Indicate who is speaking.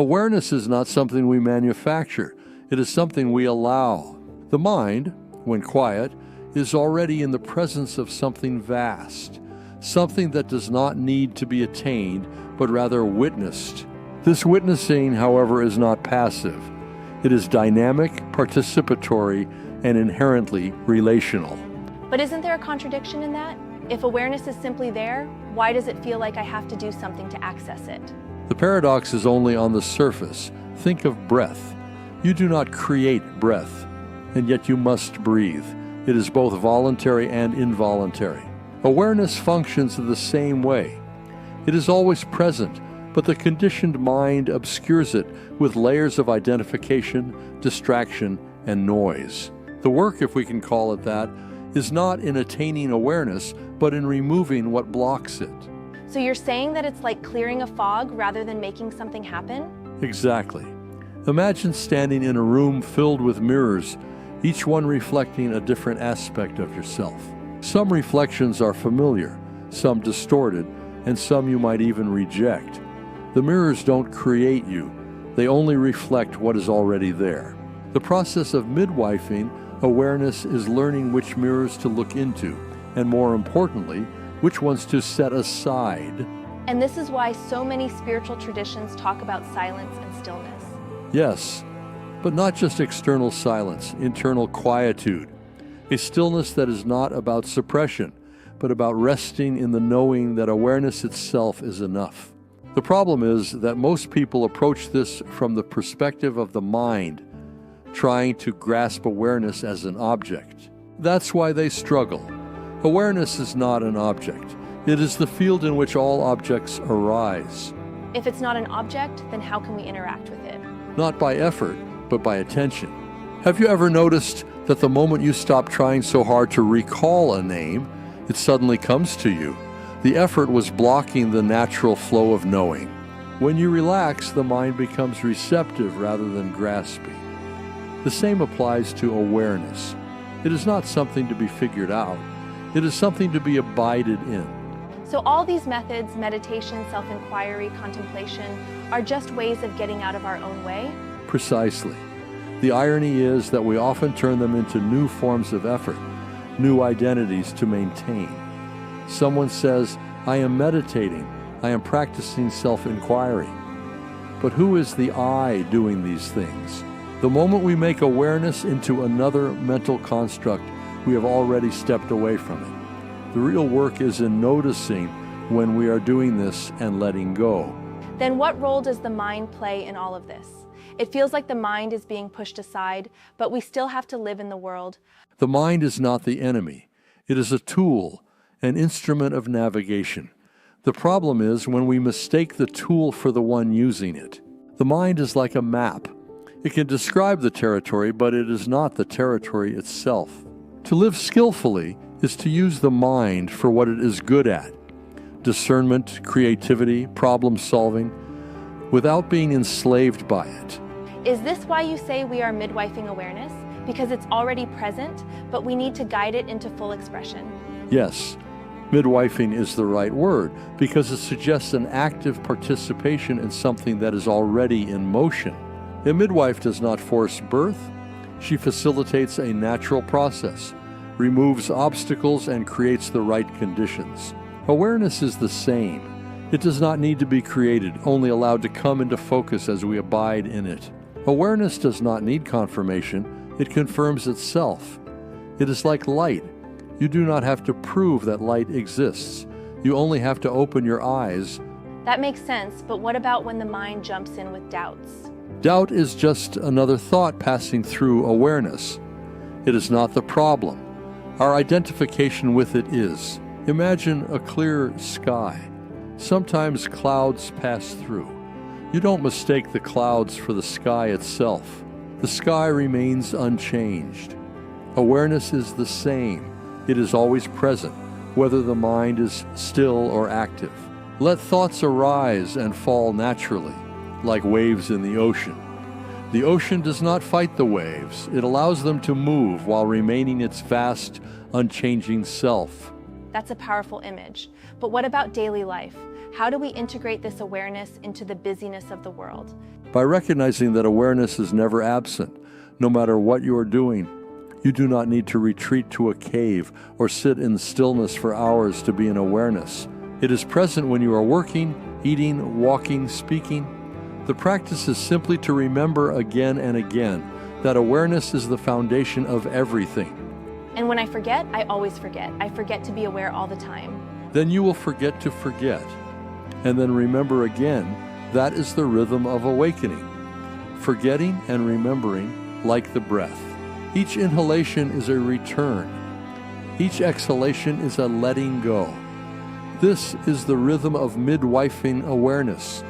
Speaker 1: Awareness is not something we manufacture. It is something we allow. The mind, when quiet, is already in the presence of something vast, something that does not need to be attained, but rather witnessed. This witnessing, however, is not passive. It is dynamic, participatory, and inherently relational.
Speaker 2: But isn't there a contradiction in that? If awareness is simply there, why does it feel like I have to do something to access it?
Speaker 1: The paradox is only on the surface. Think of breath. You do not create breath, and yet you must breathe. It is both voluntary and involuntary. Awareness functions the same way. It is always present, but the conditioned mind obscures it with layers of identification, distraction, and noise. The work, if we can call it that, is not in attaining awareness, but in removing what blocks it.
Speaker 2: So you're saying that it's like clearing a fog rather than making something happen?
Speaker 1: Exactly. Imagine standing in a room filled with mirrors, each one reflecting a different aspect of yourself. Some reflections are familiar, some distorted, and some you might even reject. The mirrors don't create you. They only reflect what is already there. The process of midwifing awareness is learning which mirrors to look into, and more importantly, which ones to set aside.
Speaker 2: And this is why so many spiritual traditions talk about silence and stillness.
Speaker 1: Yes, but not just external silence, internal quietude. A stillness that is not about suppression, but about resting in the knowing that awareness itself is enough. The problem is that most people approach this from the perspective of the mind, trying to grasp awareness as an object. That's why they struggle. Awareness is not an object. It is the field in which all objects arise.
Speaker 2: If it's not an object, then how can we interact with it?
Speaker 1: Not by effort, but by attention. Have you ever noticed that the moment you stop trying so hard to recall a name, it suddenly comes to you? The effort was blocking the natural flow of knowing. When you relax, the mind becomes receptive rather than grasping. The same applies to awareness. It is not something to be figured out. It is something to be abided in.
Speaker 2: So all these methods, meditation, self-inquiry, contemplation, are just ways of getting out of our own way?
Speaker 1: Precisely. The irony is that we often turn them into new forms of effort, new identities to maintain. Someone says, I am meditating, I am practicing self-inquiry. But who is the I doing these things? The moment we make awareness into another mental construct, we have already stepped away from it. The real work is in noticing when we are doing this and letting go.
Speaker 2: Then what role does the mind play in all of this? It feels like the mind is being pushed aside, but we still have to live in the world.
Speaker 1: The mind is not the enemy. It is a tool, an instrument of navigation. The problem is when we mistake the tool for the one using it. The mind is like a map. It can describe the territory, but it is not the territory itself. To live skillfully is to use the mind for what it is good at: discernment, creativity, problem solving, without being enslaved by it.
Speaker 2: Is this why you say we are midwifing awareness? Because it's already present, but we need to guide it into full expression?
Speaker 1: Yes, midwifing is the right word because it suggests an active participation in something that is already in motion. A midwife does not force birth. She facilitates a natural process, removes obstacles, and creates the right conditions. Awareness is the same. It does not need to be created, only allowed to come into focus as we abide in it. Awareness does not need confirmation. It confirms itself. It is like light. You do not have to prove that light exists. You only have to open your eyes.
Speaker 2: That makes sense, but what about when the mind jumps in with doubts?
Speaker 1: Doubt is just another thought passing through awareness. It is not the problem. Our identification with it is. Imagine a clear sky. Sometimes clouds pass through. You don't mistake the clouds for the sky itself. The sky remains unchanged. Awareness is the same. It is always present, whether the mind is still or active. Let thoughts arise and fall naturally, like waves in the ocean. The ocean does not fight the waves. It allows them to move while remaining its vast, unchanging self.
Speaker 2: That's a powerful image. But what about daily life? How do we integrate this awareness into the busyness of the world?
Speaker 1: By recognizing that awareness is never absent, no matter what you are doing. You do not need to retreat to a cave or sit in stillness for hours to be in awareness. It is present when you are working, eating, walking, speaking. The practice is simply to remember again and again that awareness is the foundation of everything.
Speaker 2: And when I forget, I always forget. I forget to be aware all the time.
Speaker 1: Then you will forget to forget. And then remember again. That is the rhythm of awakening. Forgetting and remembering like the breath. Each inhalation is a return. Each exhalation is a letting go. This is the rhythm of midwifing awareness.